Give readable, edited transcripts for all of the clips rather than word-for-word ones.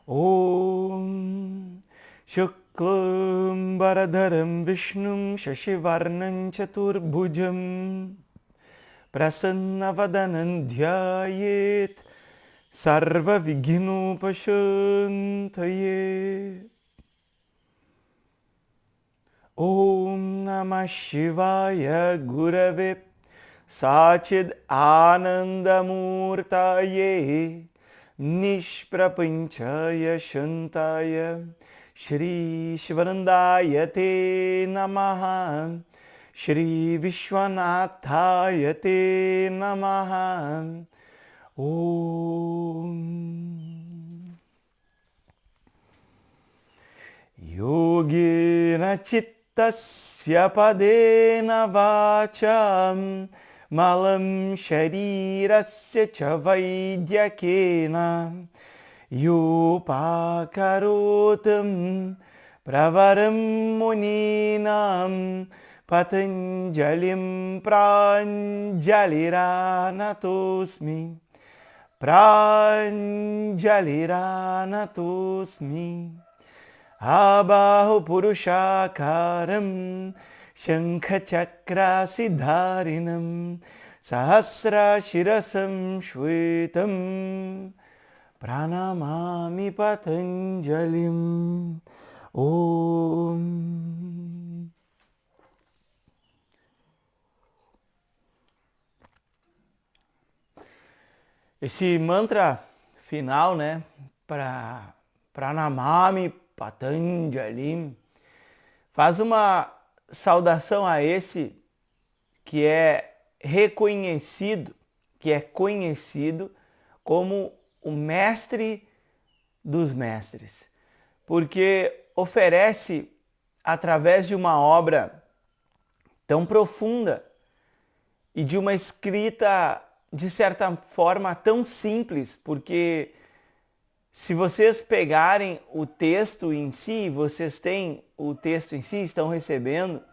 Om Shuklam Baradharam Vishnum Shashivarnam Chaturbhujam Prasannavadanam Dhyayet Sarva Vignopashantaye. Om Namah Shivaya Gurave Sachid Anandamurtaye Nishprapanchaya Shantaya Shri Shivanandaya Te Namaha Shri Vishwanathaya Te Namaha. Om Yogena Chittasya Padena Vacham Malam Sharirasya Chavaidhyakena Yupakarotam Pravaram Muninam Patanjalim Pranjaliranatosmi Pranjaliranatosmi Abahu Purushakaram Shankha Siddharinam Sahasra Shirasam Shvetam Pranamami Patanjalim. Om. Esse mantra final, né, para Pranamami Patanjalim, faz uma saudação a esse que é reconhecido, que é conhecido como o mestre dos mestres, porque oferece, através de uma obra tão profunda e de uma escrita, de certa forma, tão simples, porque se vocês pegarem o texto em si, vocês têm o texto em si, estão recebendo,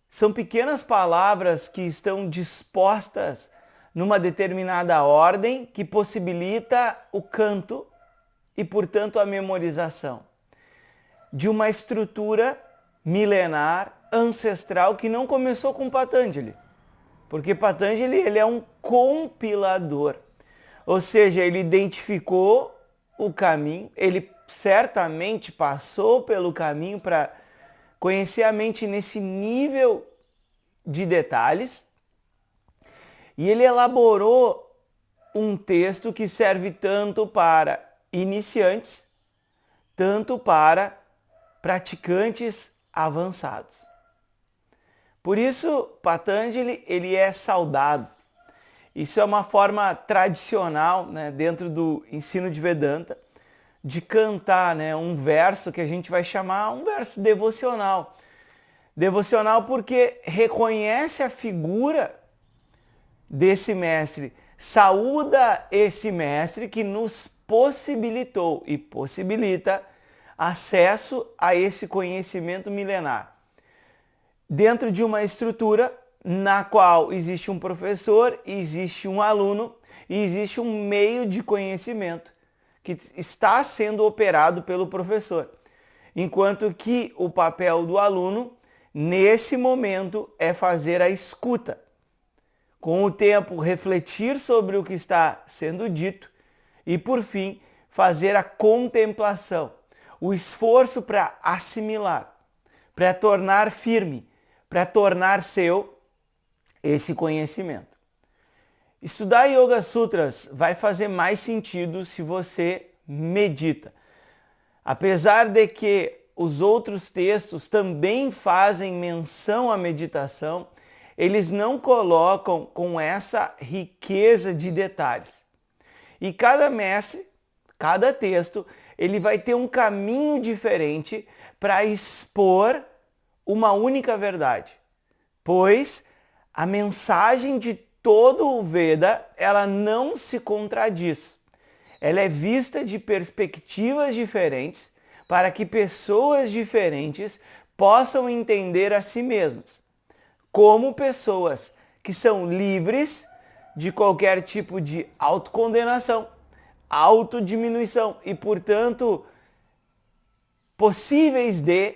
são pequenas palavras que estão dispostas numa determinada ordem que possibilita o canto e, portanto, a memorização de uma estrutura milenar, ancestral, que não começou com Patanjali, porque Patanjali ele é um compilador, ou seja, ele identificou o caminho, ele certamente passou pelo caminho para conhecer a mente nesse nível de detalhes, e ele elaborou um texto que serve tanto para iniciantes, tanto para praticantes avançados. Por isso, Patanjali ele é saudado. Isso é uma forma tradicional, né, dentro do ensino de Vedanta, de cantar, né, um verso que a gente vai chamar um verso devocional. Devocional porque reconhece a figura desse mestre, saúda esse mestre que nos possibilitou e possibilita acesso a esse conhecimento milenar. Dentro de uma estrutura na qual existe um professor, existe um aluno e existe um meio de conhecimento que está sendo operado pelo professor. Enquanto que o papel do aluno, nesse momento, é fazer a escuta. Com o tempo, refletir sobre o que está sendo dito e, por fim, fazer a contemplação, o esforço para assimilar, para tornar firme, para tornar seu esse conhecimento. Estudar Yoga Sutras vai fazer mais sentido se você medita. Apesar de que os outros textos também fazem menção à meditação, eles não colocam com essa riqueza de detalhes. E cada mestre, cada texto, ele vai ter um caminho diferente para expor uma única verdade, pois a mensagem de todo o Veda, ela não se contradiz. Ela é vista de perspectivas diferentes para que pessoas diferentes possam entender a si mesmas, como pessoas que são livres de qualquer tipo de autocondenação, autodiminuição e, portanto, possíveis de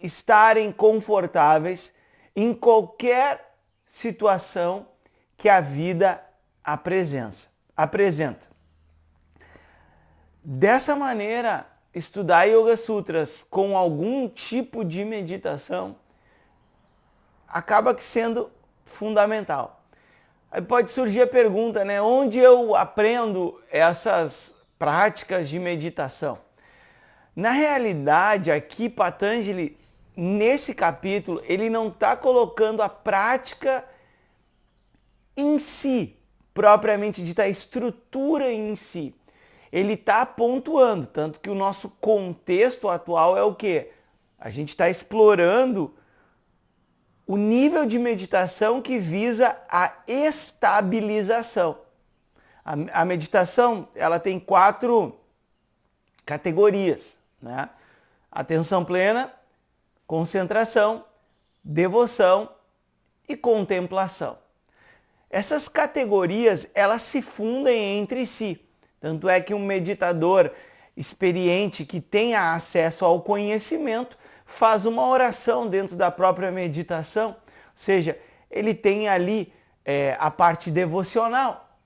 estarem confortáveis em qualquer situação que a vida apresenta. Dessa maneira, estudar Yoga Sutras com algum tipo de meditação acaba sendo fundamental. Aí pode surgir a pergunta, né? Onde eu aprendo essas práticas de meditação? Na realidade, aqui Patanjali, nesse capítulo, ele não está colocando a prática em si, propriamente dita, a estrutura em si. Ele está pontuando, tanto que o nosso contexto atual é o quê? A gente está explorando o nível de meditação que visa a estabilização. A meditação, ela tem 4 categorias, né? Atenção plena, concentração, devoção e contemplação. Essas categorias, elas se fundem entre si. Tanto é que um meditador experiente que tenha acesso ao conhecimento faz uma oração dentro da própria meditação, ou seja, ele tem ali a parte devocional.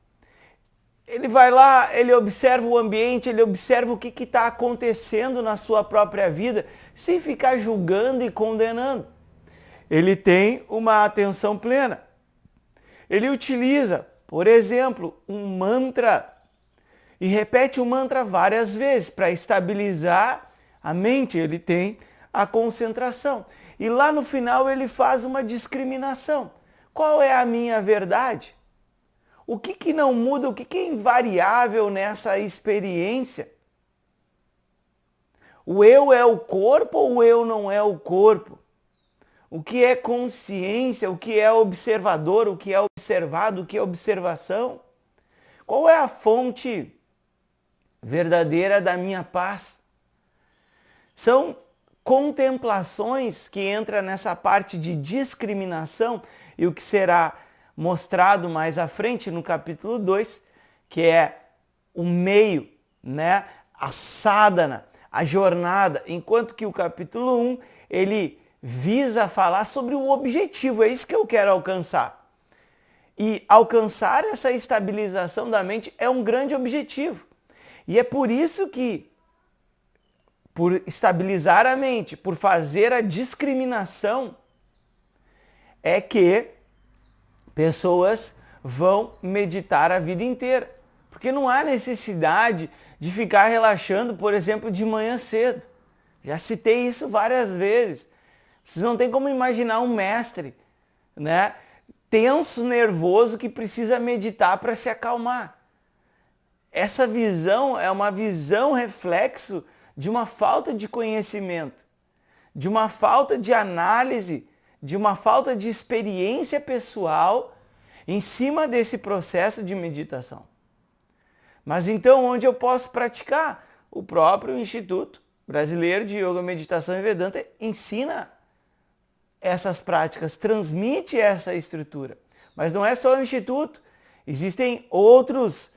Ele vai lá, ele observa o ambiente, ele observa o que está acontecendo na sua própria vida, sem ficar julgando e condenando. Ele tem uma atenção plena. Ele utiliza, por exemplo, um mantra e repete o mantra várias vezes para estabilizar a mente. Ele tem a concentração. E lá no final ele faz uma discriminação. Qual é a minha verdade? O que não muda, o que é invariável nessa experiência? O eu é o corpo ou o eu não é o corpo? O que é consciência, o que é observador, o que é observado, o que é observação? Qual é a fonte verdadeira da minha paz? São contemplações que entram nessa parte de discriminação e o que será mostrado mais à frente no capítulo 2, que é o meio, né? A sadhana, a jornada, enquanto que o capítulo 1, ele visa falar sobre o objetivo, é isso que eu quero alcançar. E alcançar essa estabilização da mente é um grande objetivo. E é por isso que, por estabilizar a mente, por fazer a discriminação, é que pessoas vão meditar a vida inteira. Porque não há necessidade de ficar relaxando, por exemplo, de manhã cedo. Já citei isso várias vezes. Vocês não têm como imaginar um mestre, né, tenso, nervoso, que precisa meditar para se acalmar. Essa visão é uma visão reflexo de uma falta de conhecimento, de uma falta de análise, de uma falta de experiência pessoal em cima desse processo de meditação. Mas então, onde eu posso praticar? O próprio Instituto Brasileiro de Yoga, Meditação e Vedanta ensina essas práticas, transmite essa estrutura. Mas não é só o Instituto, existem outros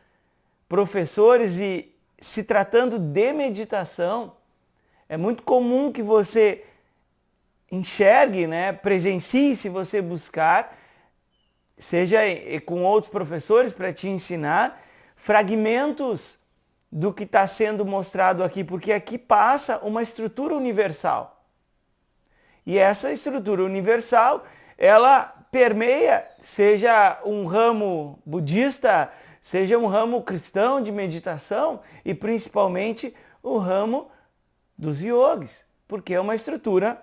professores e, se tratando de meditação, é muito comum que você enxergue, né, presencie, se você buscar, seja com outros professores para te ensinar, fragmentos do que está sendo mostrado aqui, porque aqui passa uma estrutura universal. E essa estrutura universal, ela permeia, seja um ramo budista, seja um ramo cristão de meditação e principalmente o ramo dos yogis, porque é uma estrutura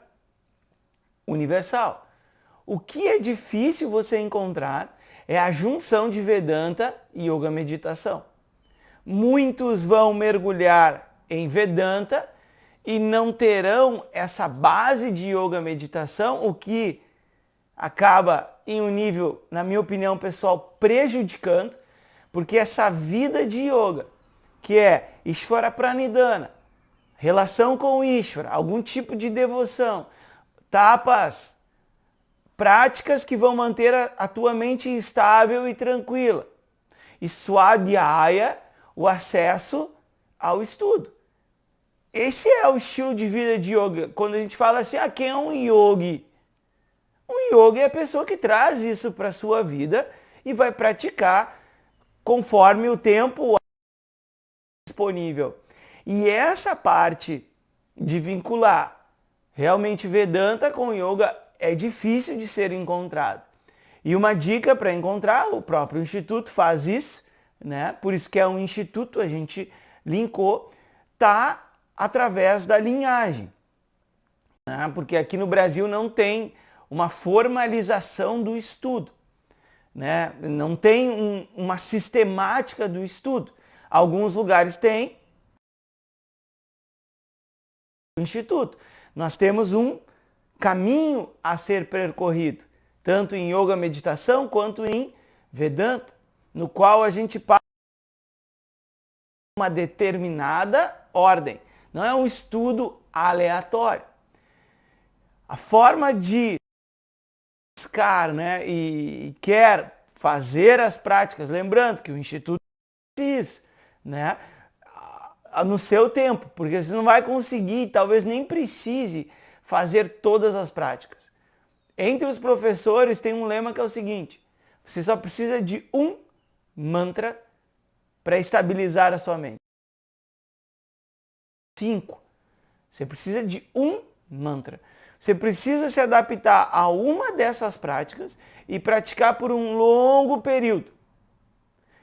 universal. O que é difícil você encontrar é a junção de Vedanta e Yoga Meditação. Muitos vão mergulhar em Vedanta e não terão essa base de Yoga Meditação, o que acaba em um nível, na minha opinião pessoal, prejudicando, porque essa vida de yoga, que é Ishvara Pranidhana, relação com o Ishvara, algum tipo de devoção, tapas, práticas que vão manter a tua mente estável e tranquila. E Swadhyaya, o acesso ao estudo. Esse é o estilo de vida de yoga. Quando a gente fala assim, quem é um yogi? Um yogi é a pessoa que traz isso para a sua vida e vai praticar conforme o tempo disponível. E essa parte de vincular realmente Vedanta com Yoga é difícil de ser encontrado. E uma dica para encontrar, o próprio Instituto faz isso, né? Por isso que é um instituto, a gente linkou, tá através da linhagem. Né? Porque aqui no Brasil não tem uma formalização do estudo. Né? Não tem uma sistemática do estudo. Alguns lugares têm o Instituto. Nós temos um caminho a ser percorrido, tanto em Yoga Meditação quanto em Vedanta, no qual a gente passa uma determinada ordem. Não é um estudo aleatório. A forma de buscar, né, e quer fazer as práticas, lembrando que o Instituto faz isso, né, no seu tempo, porque você não vai conseguir, talvez nem precise fazer todas as práticas. Entre os professores tem um lema que é o seguinte: você só precisa de um mantra para estabilizar a sua mente. 5. Você precisa de um mantra. Você precisa se adaptar a uma dessas práticas e praticar por um longo período.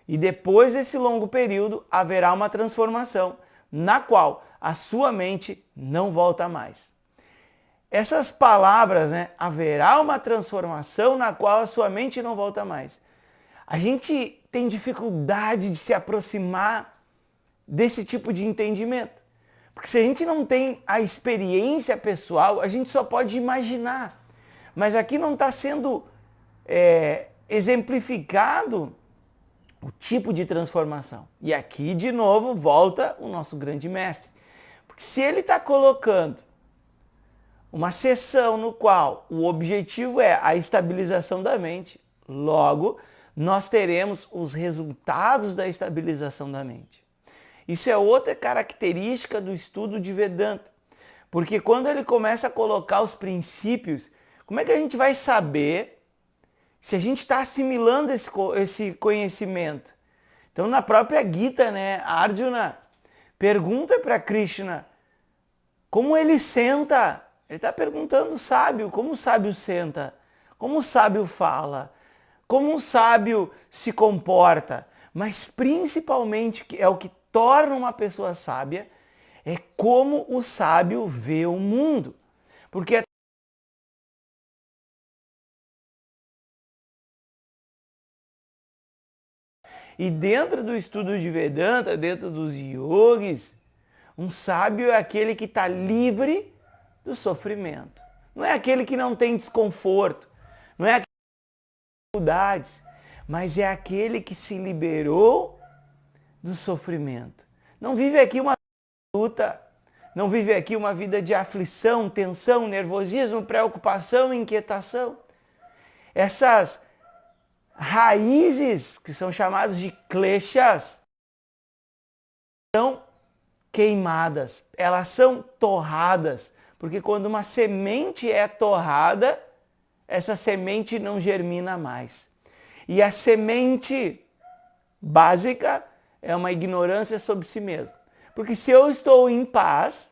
E depois desse longo período haverá uma transformação na qual a sua mente não volta mais. Essas palavras, né? Haverá uma transformação na qual a sua mente não volta mais. A gente tem dificuldade de se aproximar desse tipo de entendimento. Porque se a gente não tem a experiência pessoal, a gente só pode imaginar. Mas aqui não está sendo exemplificado o tipo de transformação. E aqui, de novo, volta o nosso grande mestre. Porque se ele está colocando uma sessão no qual o objetivo é a estabilização da mente, logo, nós teremos os resultados da estabilização da mente. Isso é outra característica do estudo de Vedanta. Porque quando ele começa a colocar os princípios, como é que a gente vai saber se a gente está assimilando esse conhecimento? Então, na própria Gita, né, Arjuna pergunta para Krishna como ele senta. Ele está perguntando o sábio, como o sábio senta, como o sábio fala, como o sábio se comporta. Mas principalmente, é o que torna uma pessoa sábia, é como o sábio vê o mundo. Porque e dentro do estudo de Vedanta, dentro dos yogis, um sábio é aquele que está livre do sofrimento. Não é aquele que não tem desconforto, não é aquele que tem dificuldades, mas é aquele que se liberou do sofrimento. Não vive aqui uma luta, não vive aqui uma vida de aflição, tensão, nervosismo, preocupação, inquietação. Essas raízes, que são chamadas de kleshas, são queimadas, elas são torradas, porque quando uma semente é torrada, essa semente não germina mais. E a semente básica é uma ignorância sobre si mesmo. Porque se eu estou em paz,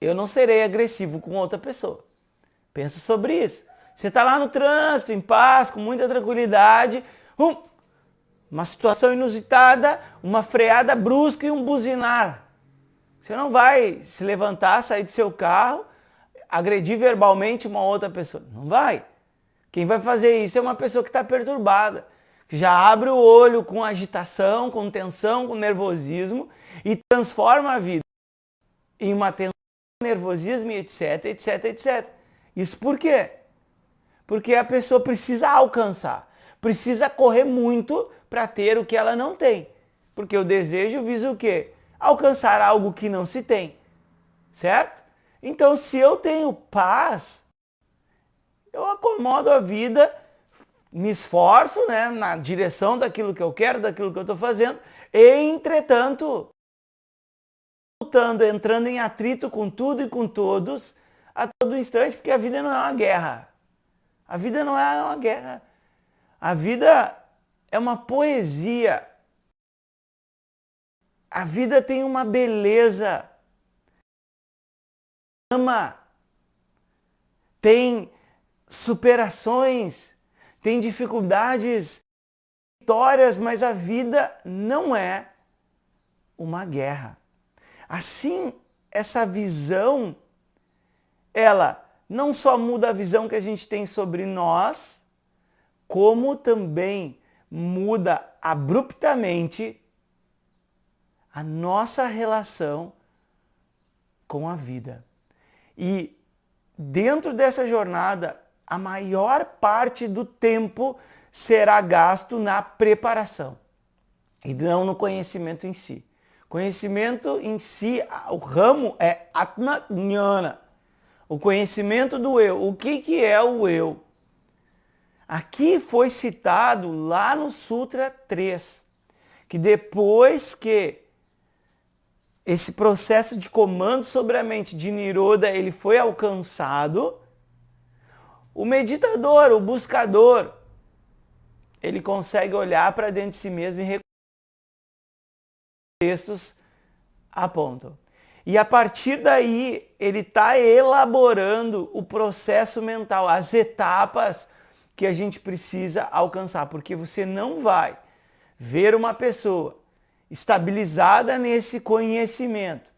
eu não serei agressivo com outra pessoa. Pensa sobre isso. Você está lá no trânsito, em paz, com muita tranquilidade, uma situação inusitada, uma freada brusca e um buzinar. Você não vai se levantar, sair do seu carro, agredir verbalmente uma outra pessoa. Não vai. Quem vai fazer isso é uma pessoa que está perturbada, que já abre o olho com agitação, com tensão, com nervosismo e transforma a vida em uma tensão, nervosismo e etc, etc, etc. Isso por quê? Porque a pessoa precisa alcançar, precisa correr muito para ter o que ela não tem. Porque o desejo visa o quê? Alcançar algo que não se tem, certo? Então, se eu tenho paz, eu acomodo a vida me esforço, né, na direção daquilo que eu quero, daquilo que eu estou fazendo, e entretanto, lutando, entrando em atrito com tudo e com todos, a todo instante, porque a vida não é uma guerra. A vida não é uma guerra. A vida é uma poesia. A vida tem uma beleza. Tem superações, tem dificuldades, vitórias, mas a vida não é uma guerra. Assim, essa visão, ela não só muda a visão que a gente tem sobre nós, como também muda abruptamente a nossa relação com a vida. E dentro dessa jornada, a maior parte do tempo será gasto na preparação e não no conhecimento em si. Conhecimento em si, o ramo é Atma Jnana, o conhecimento do eu. O que é o eu? Aqui foi citado lá no Sutra 3, que depois que esse processo de comando sobre a mente de Nirodha ele foi alcançado, o meditador, o buscador, ele consegue olhar para dentro de si mesmo e reconhecer textos apontam. E a partir daí, ele está elaborando o processo mental, as etapas que a gente precisa alcançar, porque você não vai ver uma pessoa estabilizada nesse conhecimento,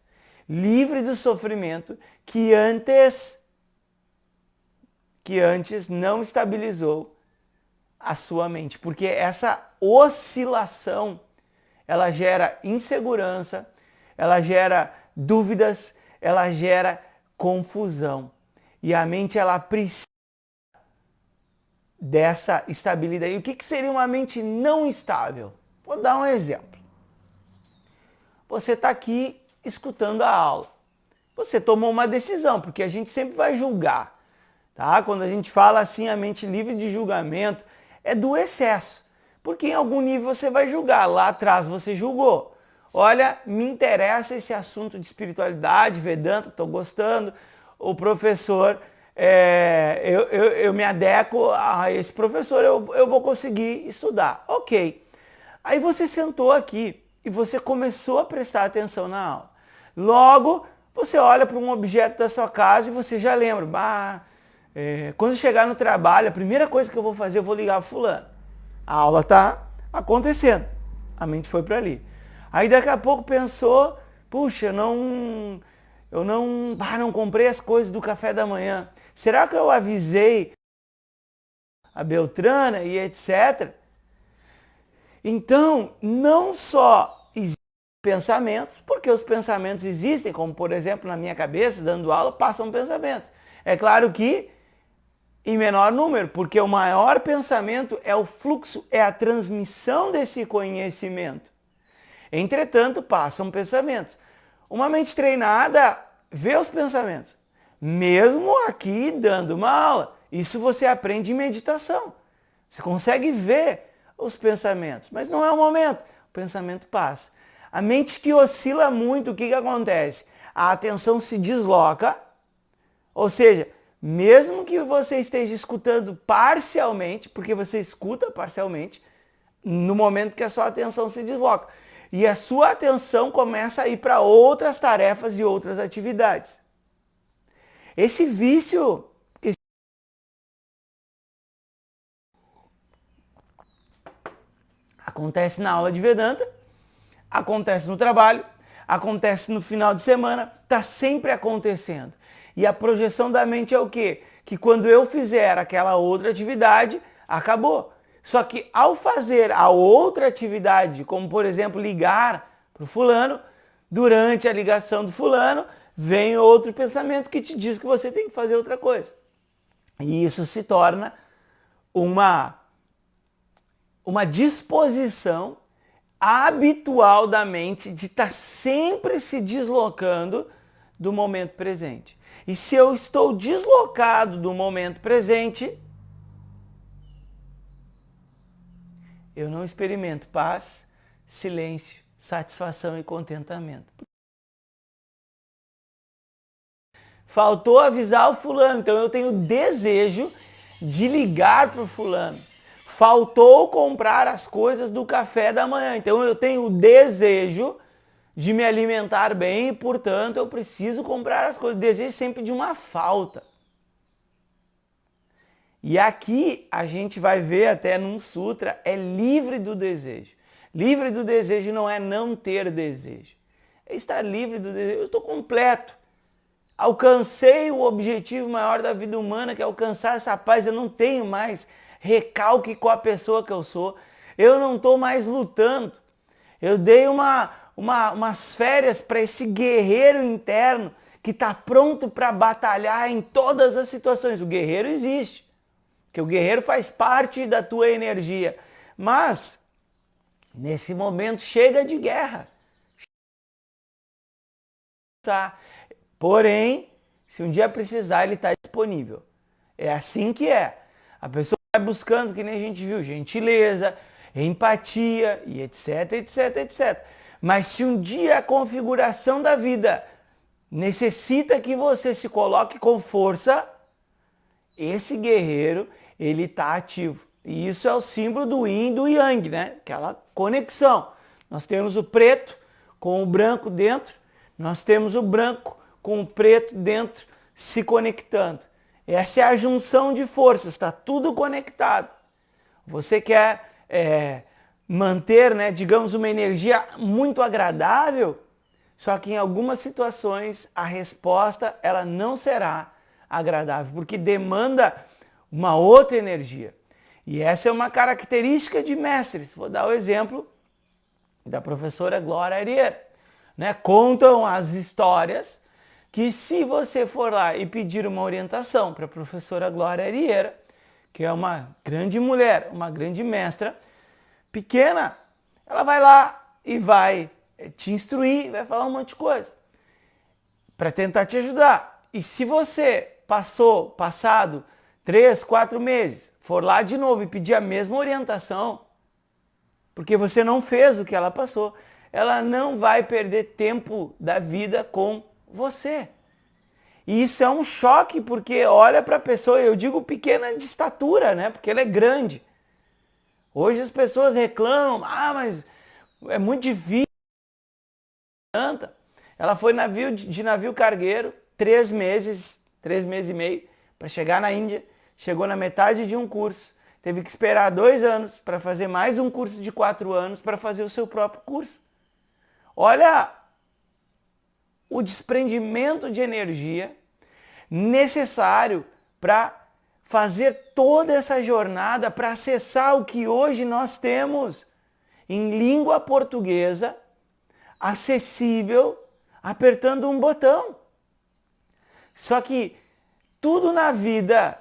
livre do sofrimento, que antes não estabilizou a sua mente, porque essa oscilação ela gera insegurança, ela gera dúvidas, ela gera confusão. E a mente ela precisa dessa estabilidade. E o que seria uma mente não estável? Vou dar um exemplo. Você está aqui escutando a aula. Você tomou uma decisão, porque a gente sempre vai julgar. Tá? Quando a gente fala assim, a mente livre de julgamento, é do excesso. Porque em algum nível você vai julgar. Lá atrás você julgou. Olha, me interessa esse assunto de espiritualidade, Vedanta, estou gostando. O professor, eu me adequo a esse professor, eu vou conseguir estudar. Ok. Aí você sentou aqui e você começou a prestar atenção na aula. Logo, você olha para um objeto da sua casa e você já lembra. Quando chegar no trabalho, a primeira coisa que eu vou fazer, eu vou ligar para fulano. A aula está acontecendo. A mente foi para ali. Aí daqui a pouco pensou, puxa, eu não comprei as coisas do café da manhã. Será que eu avisei a Beltrana e etc? Então, não só existem pensamentos, porque os pensamentos existem, como por exemplo na minha cabeça, dando aula, passam pensamentos. É claro que em menor número, porque o maior pensamento é o fluxo, é a transmissão desse conhecimento. Entretanto, passam pensamentos. Uma mente treinada vê os pensamentos, mesmo aqui dando uma aula. Isso você aprende em meditação. Você consegue ver os pensamentos, mas não é o momento. O pensamento passa. A mente que oscila muito, o que acontece? A atenção se desloca, ou seja, mesmo que você esteja escutando parcialmente, porque você escuta parcialmente, no momento que a sua atenção se desloca. E a sua atenção começa a ir para outras tarefas e outras atividades. Esse vício acontece na aula de Vedanta, acontece no trabalho, acontece no final de semana, está sempre acontecendo. E a projeção da mente é o quê? Que quando eu fizer aquela outra atividade, acabou. Só que ao fazer a outra atividade, como por exemplo ligar para o fulano, durante a ligação do fulano, vem outro pensamento que te diz que você tem que fazer outra coisa. E isso se torna uma disposição habitual da mente de estar sempre se deslocando do momento presente. E se eu estou deslocado do momento presente, eu não experimento paz, silêncio, satisfação e contentamento. Faltou avisar o fulano, então eu tenho desejo de ligar para o fulano. Faltou comprar as coisas do café da manhã, então eu tenho desejo de me alimentar bem e, portanto, eu preciso comprar as coisas. Desejo sempre de uma falta. E aqui a gente vai ver até num sutra, é livre do desejo. Livre do desejo não é não ter desejo. É estar livre do desejo. Eu estou completo. Alcancei o objetivo maior da vida humana, que é alcançar essa paz. Eu não tenho mais recalque com a pessoa que eu sou. Eu não estou mais lutando. Eu dei umas férias para esse guerreiro interno que está pronto para batalhar em todas as situações. O guerreiro existe, porque o guerreiro faz parte da tua energia. Mas, nesse momento, chega de guerra. Porém, se um dia precisar, ele está disponível. É assim que é. A pessoa vai buscando, que nem a gente viu, gentileza, empatia e etc, etc, etc. Mas se um dia a configuração da vida necessita que você se coloque com força, esse guerreiro, ele está ativo. E isso é o símbolo do yin e do yang, né? Aquela conexão. Nós temos o preto com o branco dentro, nós temos o branco com o preto dentro se conectando. Essa é a junção de forças, está tudo conectado. Você quer manter, né, digamos, uma energia muito agradável, só que em algumas situações a resposta ela não será agradável, porque demanda uma outra energia. E essa é uma característica de mestres. Vou dar o exemplo da professora Glória Ariera. Né? Contam as histórias que se você for lá e pedir uma orientação para a professora Glória Ariera, que é uma grande mulher, uma grande mestra, pequena, ela vai lá e vai te instruir, vai falar um monte de coisa para tentar te ajudar. E se você passado 3, 4 meses, for lá de novo e pedir a mesma orientação, porque você não fez o que ela passou, ela não vai perder tempo da vida com você. E isso é um choque, porque olha para a pessoa, eu digo pequena de estatura, né? Porque ela é grande. Hoje as pessoas reclamam, mas é muito difícil. Ela foi de navio cargueiro, 3 meses e meio, para chegar na Índia. Chegou na metade de um curso. Teve que esperar 2 anos para fazer mais um curso de 4 anos para fazer o seu próprio curso. Olha o desprendimento de energia necessário para fazer toda essa jornada, para acessar o que hoje nós temos em língua portuguesa, acessível, apertando um botão. Só que tudo na vida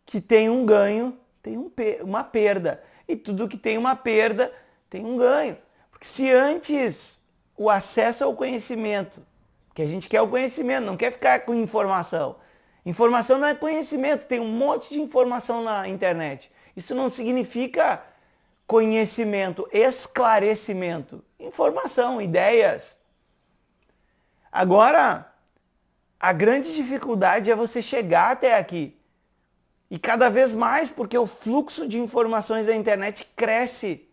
que tem um ganho tem uma perda. E tudo que tem uma perda tem um ganho. Porque se antes o acesso ao conhecimento, que a gente quer o conhecimento, não quer ficar com informação. Informação não é conhecimento, tem um monte de informação na internet. Isso não significa conhecimento, esclarecimento. Informação, ideias. Agora, a grande dificuldade é você chegar até aqui. E cada vez mais, porque o fluxo de informações da internet cresce.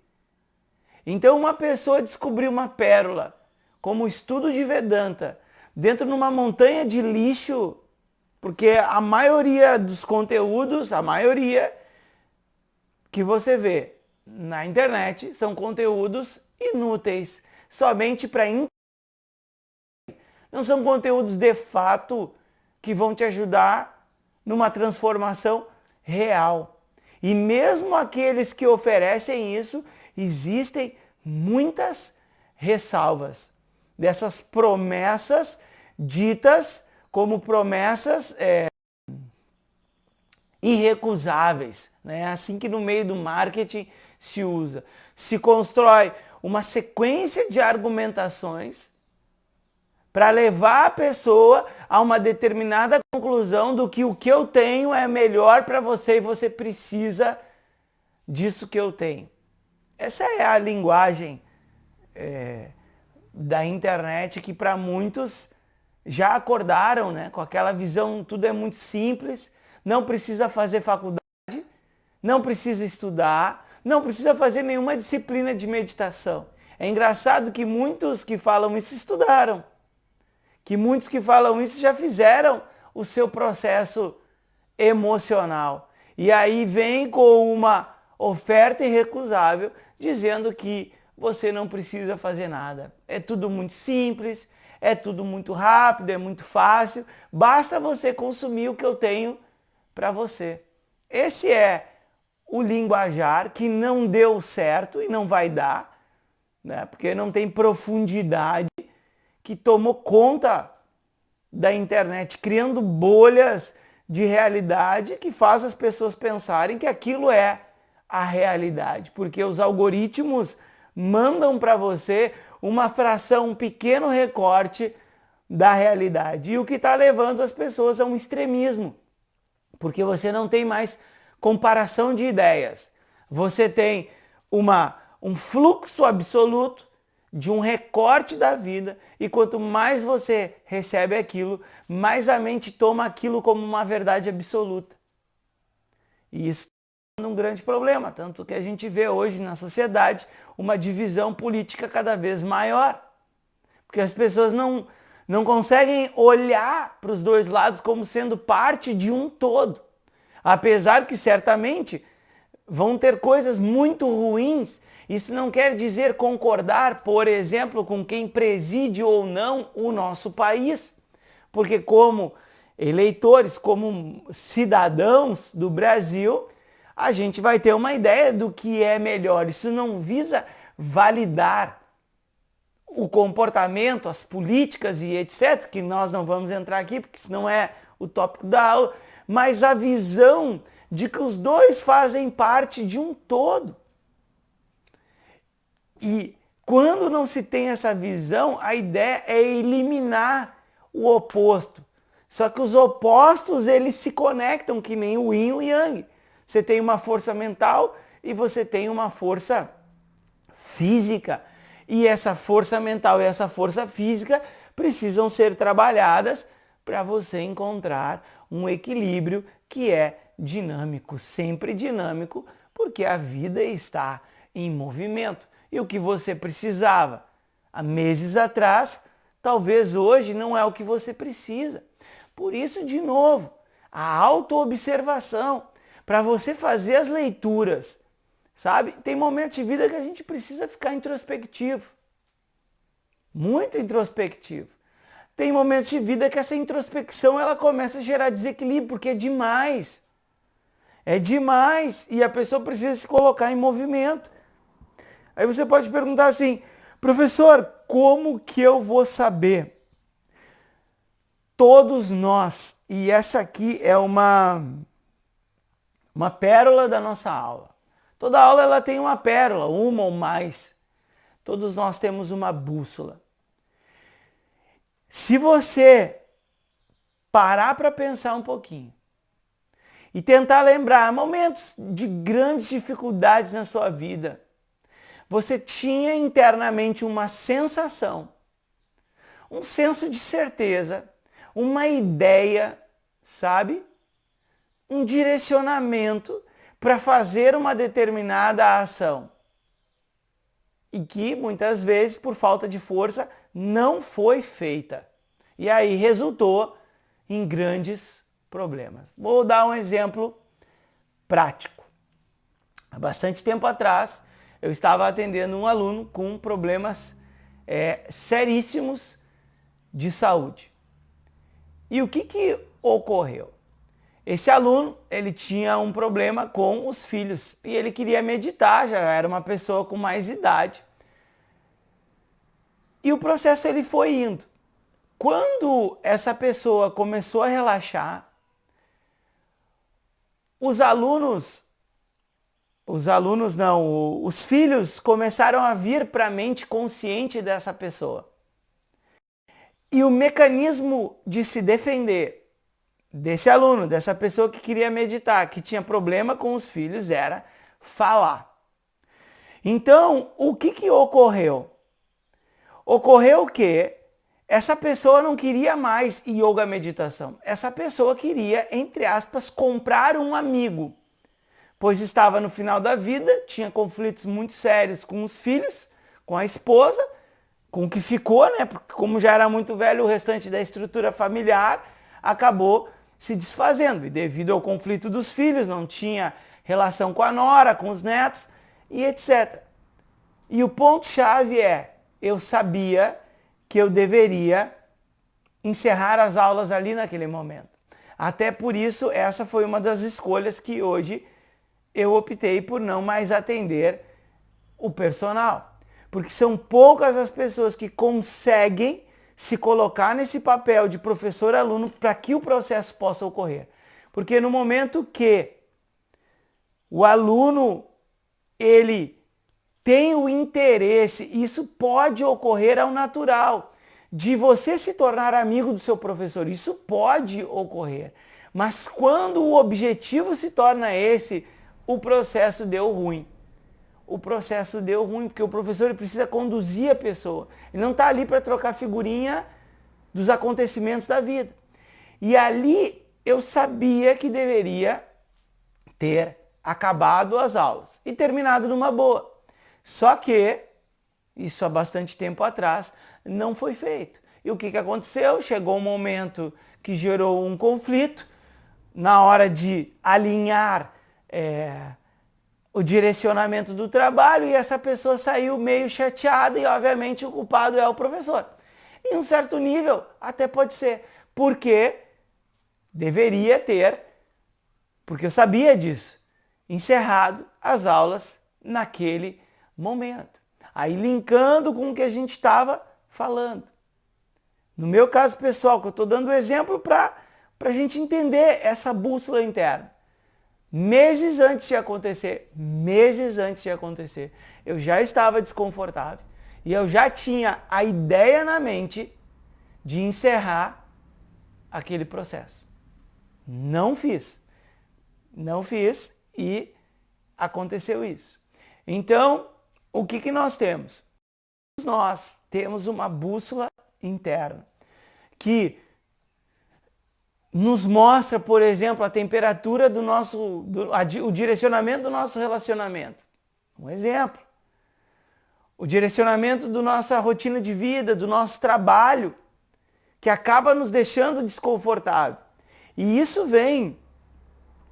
Então uma pessoa descobriu uma pérola, como o estudo de Vedanta, dentro de uma montanha de lixo, porque a maioria dos conteúdos, a maioria que você vê na internet são conteúdos inúteis, somente para não são conteúdos de fato que vão te ajudar numa transformação real. E mesmo aqueles que oferecem isso, existem muitas ressalvas dessas promessas ditas como promessas irrecusáveis, né? Assim que no meio do marketing se usa. Se constrói uma sequência de argumentações para levar a pessoa a uma determinada conclusão do que o que eu tenho é melhor para você e você precisa disso que eu tenho. Essa é a linguagem da internet que para muitos já acordaram, né? Com aquela visão, tudo é muito simples, não precisa fazer faculdade, não precisa estudar, não precisa fazer nenhuma disciplina de meditação. É engraçado que muitos que falam isso estudaram, que muitos que falam isso já fizeram o seu processo emocional. E aí vem com uma oferta irrecusável dizendo que você não precisa fazer nada. É tudo muito simples, é tudo muito rápido, é muito fácil, basta você consumir o que eu tenho para você. Esse é o linguajar que não deu certo e não vai dar, né? Porque não tem profundidade, que tomou conta da internet, criando bolhas de realidade que faz as pessoas pensarem que aquilo é a realidade, porque os algoritmos mandam para você uma fração, um pequeno recorte da realidade. E o que está levando as pessoas a um extremismo, porque você não tem mais comparação de ideias. Você tem um fluxo absoluto de um recorte da vida, e quanto mais você recebe aquilo, mais a mente toma aquilo como uma verdade absoluta. E isso é um grande problema, tanto que a gente vê hoje na sociedade uma divisão política cada vez maior, porque as pessoas não conseguem olhar para os dois lados como sendo parte de um todo, apesar que certamente vão ter coisas muito ruins. Isso não quer dizer concordar, por exemplo, com quem preside ou não o nosso país, porque como eleitores, como cidadãos do Brasil, a gente vai ter uma ideia do que é melhor. Isso não visa validar o comportamento, as políticas e etc., que nós não vamos entrar aqui, porque isso não é o tópico da aula, mas a visão de que os dois fazem parte de um todo. E quando não se tem essa visão, a ideia é eliminar o oposto. Só que os opostos, eles se conectam que nem o yin e o yang. Você tem uma força mental e você tem uma força física. E essa força mental e essa força física precisam ser trabalhadas para você encontrar um equilíbrio que é dinâmico, sempre dinâmico, porque a vida está em movimento. E o que você precisava há meses atrás, talvez hoje não é o que você precisa. Por isso, de novo, a autoobservação, para você fazer as leituras, sabe? Tem momentos de vida que a gente precisa ficar introspectivo, muito introspectivo. Tem momentos de vida que essa introspecção ela começa a gerar desequilíbrio, porque é demais. É demais e a pessoa precisa se colocar em movimento. Aí você pode perguntar assim, professor, como que eu vou saber? Todos nós, e essa aqui é uma pérola da nossa aula. Toda aula ela tem uma pérola, uma ou mais. Todos nós temos uma bússola. Se você parar para pensar um pouquinho e tentar lembrar momentos de grandes dificuldades na sua vida, você tinha internamente uma sensação, um senso de certeza, uma ideia, sabe? Um direcionamento para fazer uma determinada ação. E que muitas vezes, por falta de força, não foi feita. E aí resultou em grandes problemas. Vou dar um exemplo prático. Há bastante tempo atrás, eu estava atendendo um aluno com problemas seríssimos de saúde. E o que ocorreu? Esse aluno, ele tinha um problema com os filhos e ele queria meditar, já era uma pessoa com mais idade. E o processo ele foi indo. Quando essa pessoa começou a relaxar, os filhos começaram a vir para a mente consciente dessa pessoa. E o mecanismo de se defender desse aluno, dessa pessoa que queria meditar, que tinha problema com os filhos, era falar. Então, o que ocorreu? Ocorreu que essa pessoa não queria mais yoga meditação. Essa pessoa queria, entre aspas, comprar um amigo, pois estava no final da vida, tinha conflitos muito sérios com os filhos, com a esposa, com o que ficou, né? Porque como já era muito velho, o restante da estrutura familiar acabou se desfazendo. E devido ao conflito dos filhos, não tinha relação com a nora, com os netos e etc. E o ponto-chave é, eu sabia que eu deveria encerrar as aulas ali naquele momento. Até por isso, essa foi uma das escolhas que hoje eu optei por não mais atender o personal. Porque são poucas as pessoas que conseguem se colocar nesse papel de professor-aluno para que o processo possa ocorrer. Porque no momento que o aluno, ele tem o interesse, isso pode ocorrer ao natural, de você se tornar amigo do seu professor, isso pode ocorrer. Mas quando o objetivo se torna esse, o processo deu ruim. O processo deu ruim, porque o professor ele precisa conduzir a pessoa. Ele não está ali para trocar figurinha dos acontecimentos da vida. E ali eu sabia que deveria ter acabado as aulas e terminado numa boa. Só que, isso há bastante tempo atrás, não foi feito. E o que aconteceu? Chegou um momento que gerou um conflito na hora de alinhar o direcionamento do trabalho e essa pessoa saiu meio chateada e obviamente o culpado é o professor. Em um certo nível, até pode ser, porque deveria ter, porque eu sabia disso, encerrado as aulas naquele momento. Aí linkando com o que a gente estava falando. No meu caso pessoal, que eu estou dando exemplo para a gente entender essa bússola interna. Meses antes de acontecer, eu já estava desconfortável e eu já tinha a ideia na mente de encerrar aquele processo. Não fiz e aconteceu isso. Então, o que nós temos? Nós temos uma bússola interna que nos mostra, por exemplo, a temperatura do nosso, o direcionamento do nosso relacionamento. Um exemplo. O direcionamento da nossa rotina de vida, do nosso trabalho, que acaba nos deixando desconfortável. E isso vem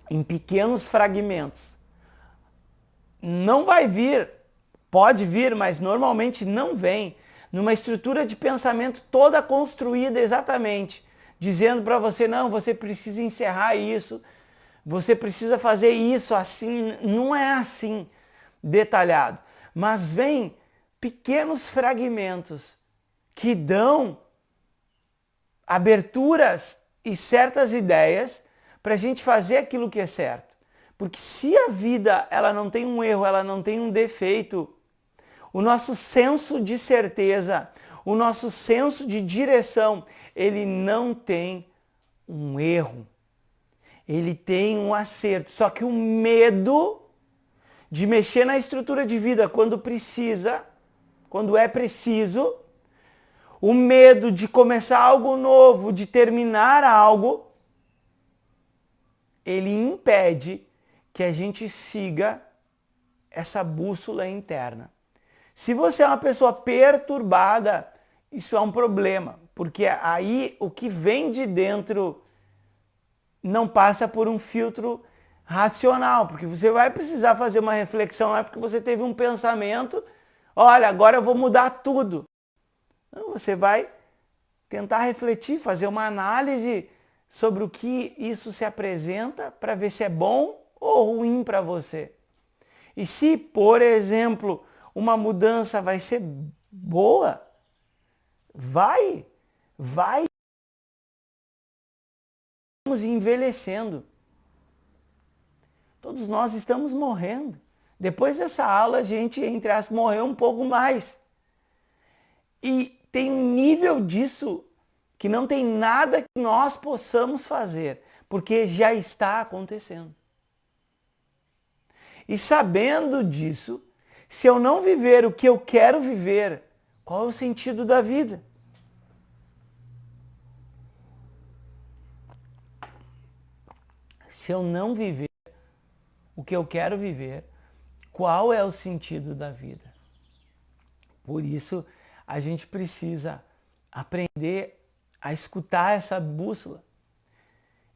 em pequenos fragmentos. Não vai vir, pode vir, mas normalmente não vem numa estrutura de pensamento toda construída exatamente, dizendo para você, não, você precisa encerrar isso, você precisa fazer isso assim. Não é assim detalhado, mas vem pequenos fragmentos que dão aberturas e certas ideias para a gente fazer aquilo que é certo. Porque se a vida ela não tem um erro, ela não tem um defeito, o nosso senso de certeza, o nosso senso de direção, ele não tem um erro. Ele tem um acerto. Só que o medo de mexer na estrutura de vida quando precisa, quando é preciso, o medo de começar algo novo, de terminar algo, ele impede que a gente siga essa bússola interna. Se você é uma pessoa perturbada, isso é um problema, porque aí o que vem de dentro não passa por um filtro racional, porque você vai precisar fazer uma reflexão, não é porque você teve um pensamento, olha, agora eu vou mudar tudo. Não, você vai tentar refletir, fazer uma análise sobre o que isso se apresenta para ver se é bom ou ruim para você. E se, por exemplo, uma mudança vai ser boa, vai. Estamos envelhecendo. Todos nós estamos morrendo. Depois dessa aula, a gente, entre aspas, morreu um pouco mais. E tem um nível disso que não tem nada que nós possamos fazer, porque já está acontecendo. E sabendo disso, Se eu não viver o que eu quero viver, qual é o sentido da vida? Se eu não viver o que eu quero viver, qual é o sentido da vida? Por isso, a gente precisa aprender a escutar essa bússola.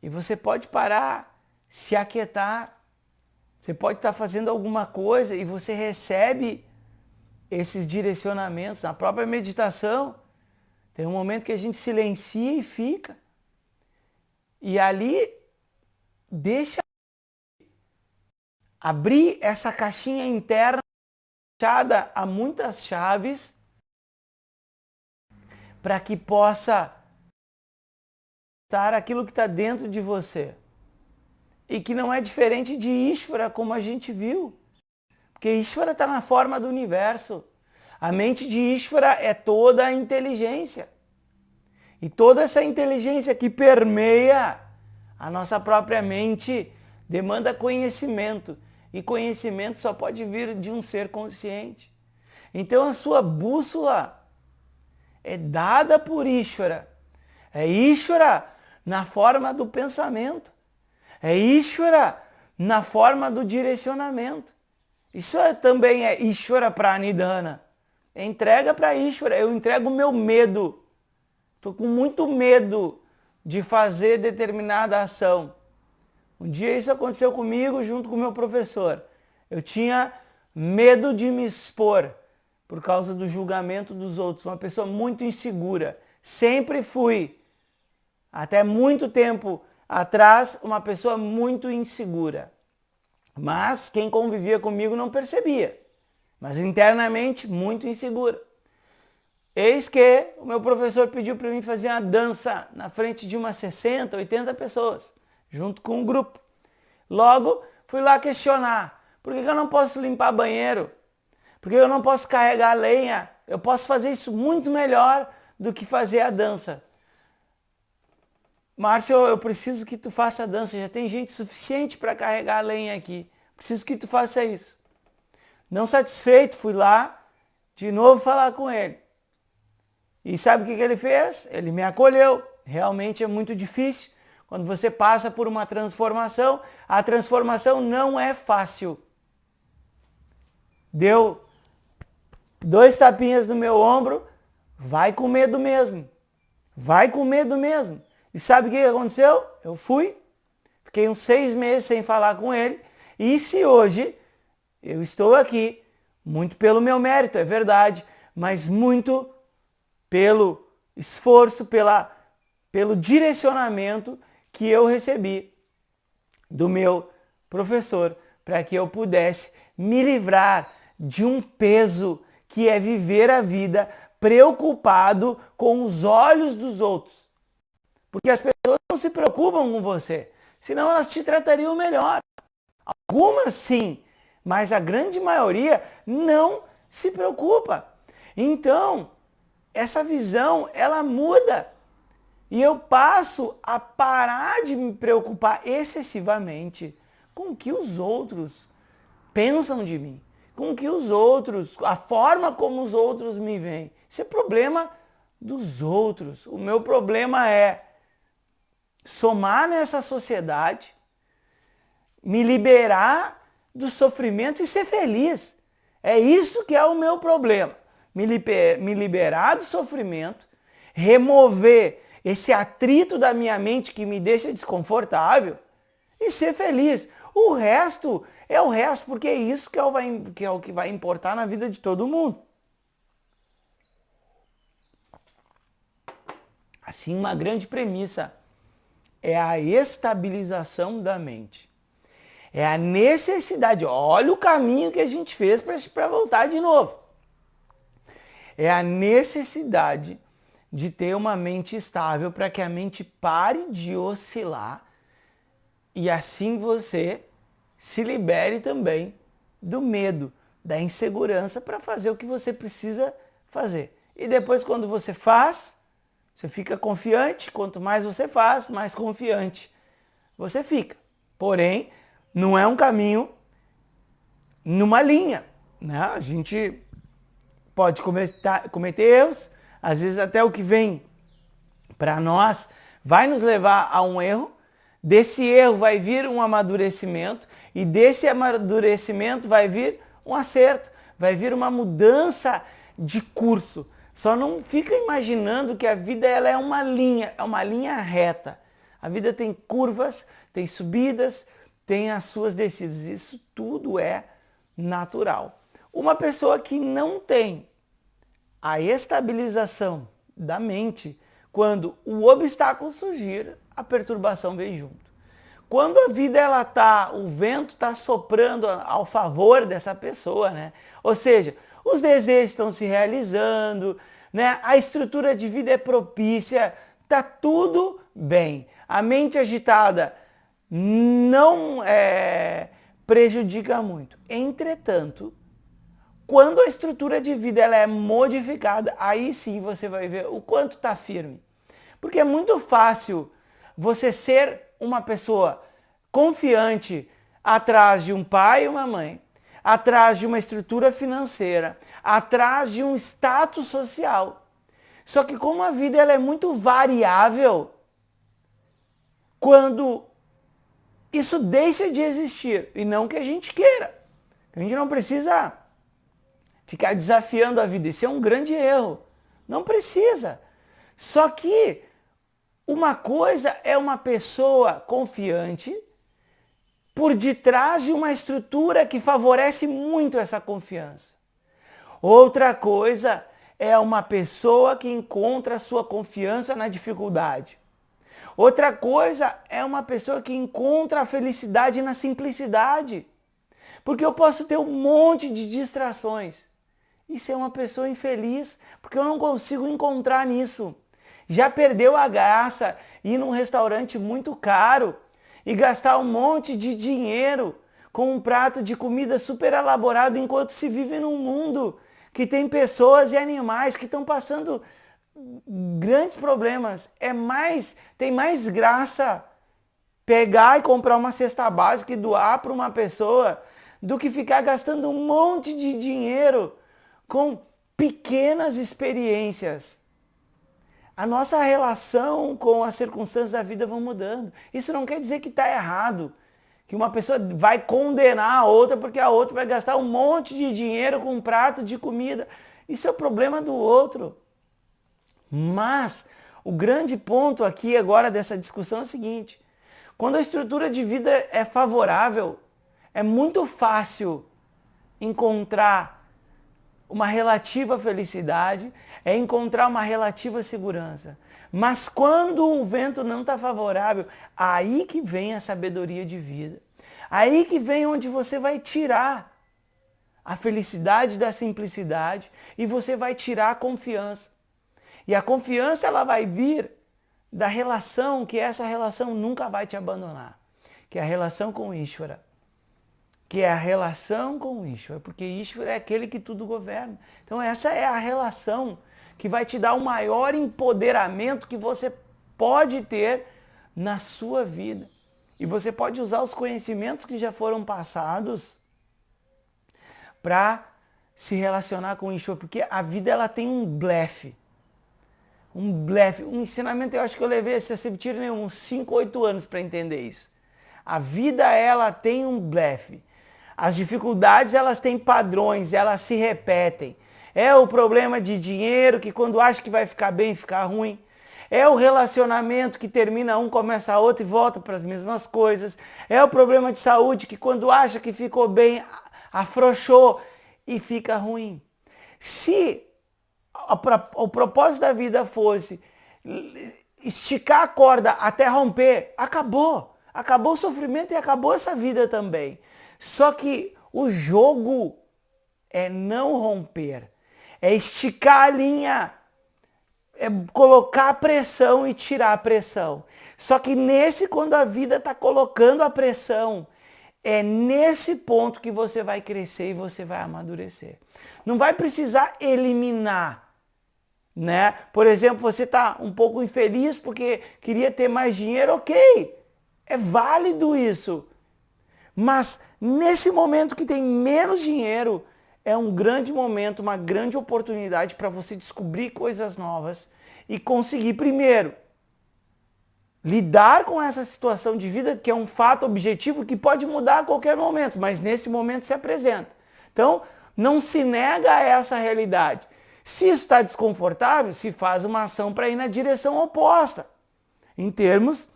E você pode parar, se aquietar. Você pode estar fazendo alguma coisa e você recebe esses direcionamentos. Na própria meditação, tem um momento que a gente silencia e fica. E ali, deixa abrir essa caixinha interna fechada a muitas chaves para que possa estar aquilo que está dentro de você. E que não é diferente de Ishvara, como a gente viu. Porque Ishvara está na forma do universo. A mente de Ishvara é toda a inteligência. E toda essa inteligência que permeia a nossa própria mente demanda conhecimento. E conhecimento só pode vir de um ser consciente. Então a sua bússola é dada por Ishvara. É Ishvara na forma do pensamento. É Ishvara na forma do direcionamento. Isso também é Ishvara Pranidhana. É entrega para Ishvara. Eu entrego o meu medo. Estou com muito medo de fazer determinada ação. Um dia isso aconteceu comigo junto com o meu professor. Eu tinha medo de me expor por causa do julgamento dos outros. Uma pessoa muito insegura. Sempre fui, até muito tempo atrás, uma pessoa muito insegura. Mas quem convivia comigo não percebia. Mas internamente, muito insegura. Eis que o meu professor pediu para mim fazer uma dança na frente de umas 60, 80 pessoas, junto com um grupo. Logo, fui lá questionar. Por que eu não posso limpar banheiro? Por que eu não posso carregar lenha? Eu posso fazer isso muito melhor do que fazer a dança. Márcio, eu preciso que tu faça a dança. Já tem gente suficiente para carregar a lenha aqui. Preciso que tu faça isso. Não satisfeito, fui lá de novo falar com ele. E sabe o que ele fez? Ele me acolheu. Realmente é muito difícil. Quando você passa por uma transformação, a transformação não é fácil. Deu 2 tapinhas no meu ombro, vai com medo mesmo. Vai com medo mesmo. E sabe o que aconteceu? Eu fui, fiquei uns 6 meses sem falar com ele. E se hoje eu estou aqui, muito pelo meu mérito, é verdade, mas muito pelo esforço, pelo direcionamento que eu recebi do meu professor, para que eu pudesse me livrar de um peso que é viver a vida preocupado com os olhos dos outros. Porque as pessoas não se preocupam com você, senão elas te tratariam melhor. Algumas sim, mas a grande maioria não se preocupa. Então, essa visão, ela muda. E eu passo a parar de me preocupar excessivamente com o que os outros pensam de mim, com o que os outros, a forma como os outros me veem. Isso é problema dos outros. O meu problema é somar nessa sociedade, me liberar do sofrimento e ser feliz. É isso que é o meu problema. Me liberar do sofrimento, remover esse atrito da minha mente que me deixa desconfortável e ser feliz. O resto é o resto, porque é isso que é o que vai importar na vida de todo mundo. Assim, uma grande premissa é a estabilização da mente. É a necessidade, olha o caminho que a gente fez para voltar de novo. É a necessidade de ter uma mente estável para que a mente pare de oscilar e assim você se libere também do medo, da insegurança para fazer o que você precisa fazer. E depois quando você faz, você fica confiante, quanto mais você faz, mais confiante você fica. Porém, não é um caminho numa linha. né? A gente pode cometer erros, às vezes até o que vem para nós vai nos levar a um erro. Desse erro vai vir um amadurecimento e desse amadurecimento vai vir um acerto, vai vir uma mudança de curso. Só não fica imaginando que a vida ela é uma linha reta. A vida tem curvas, tem subidas, tem as suas descidas. Isso tudo é natural. Uma pessoa que não tem a estabilização da mente, quando o obstáculo surgir, a perturbação vem junto. Quando a vida o vento está soprando ao favor dessa pessoa, né? Ou seja, os desejos estão se realizando, né? A estrutura de vida é propícia, tá tudo bem. A mente agitada não prejudica muito. Entretanto, quando a estrutura de vida ela é modificada, aí sim você vai ver o quanto está firme. Porque é muito fácil você ser uma pessoa confiante atrás de um pai e uma mãe, atrás de uma estrutura financeira, atrás de um status social. Só que como a vida ela é muito variável, quando isso deixa de existir, e não que a gente queira, a gente não precisa ficar desafiando a vida, isso é um grande erro, não precisa. Só que uma coisa é uma pessoa confiante por detrás de uma estrutura que favorece muito essa confiança. Outra coisa é uma pessoa que encontra a sua confiança na dificuldade. Outra coisa é uma pessoa que encontra a felicidade na simplicidade. Porque eu posso ter um monte de distrações e ser uma pessoa infeliz, porque eu não consigo encontrar nisso. Já perdeu a graça ir num restaurante muito caro e gastar um monte de dinheiro com um prato de comida super elaborado enquanto se vive num mundo que tem pessoas e animais que estão passando grandes problemas. Tem mais graça pegar e comprar uma cesta básica e doar para uma pessoa do que ficar gastando um monte de dinheiro com pequenas experiências. A nossa relação com as circunstâncias da vida vão mudando. Isso não quer dizer que está errado, que uma pessoa vai condenar a outra porque a outra vai gastar um monte de dinheiro com um prato de comida. Isso é o problema do outro. Mas o grande ponto aqui agora dessa discussão é o seguinte: quando a estrutura de vida é favorável, é muito fácil encontrar uma relativa felicidade, é encontrar uma relativa segurança. Mas quando o vento não está favorável, aí que vem a sabedoria de vida. Aí que vem onde você vai tirar a felicidade da simplicidade e você vai tirar a confiança. E a confiança ela vai vir da relação, que essa relação nunca vai te abandonar, que é a relação com o Ishvara. Que é a relação com o Ishvara, porque Ishvara é aquele que tudo governa. Então essa é a relação que vai te dar o maior empoderamento que você pode ter na sua vida. E você pode usar os conhecimentos que já foram passados para se relacionar com o Ishvara, porque a vida ela tem um blefe. Um ensinamento, eu acho que eu levei, se você tira uns 5, 8 anos para entender isso. A vida ela tem um blefe. As dificuldades, elas têm padrões, elas se repetem. É o problema de dinheiro, que quando acha que vai ficar bem, fica ruim. É o relacionamento que termina um, começa outro e volta para as mesmas coisas. É o problema de saúde, que quando acha que ficou bem, afrouxou e fica ruim. Se o propósito da vida fosse esticar a corda até romper, acabou. Acabou o sofrimento e acabou essa vida também. Só que o jogo é não romper, é esticar a linha, é colocar a pressão e tirar a pressão. Só que quando a vida está colocando a pressão, é nesse ponto que você vai crescer e você vai amadurecer. Não vai precisar eliminar, né? Por exemplo, você está um pouco infeliz porque queria ter mais dinheiro, ok, é válido isso. Mas nesse momento que tem menos dinheiro, é um grande momento, uma grande oportunidade para você descobrir coisas novas e conseguir, primeiro, lidar com essa situação de vida, que é um fato objetivo que pode mudar a qualquer momento, mas nesse momento se apresenta. Então, não se nega a essa realidade. Se isso está desconfortável, se faz uma ação para ir na direção oposta, em termos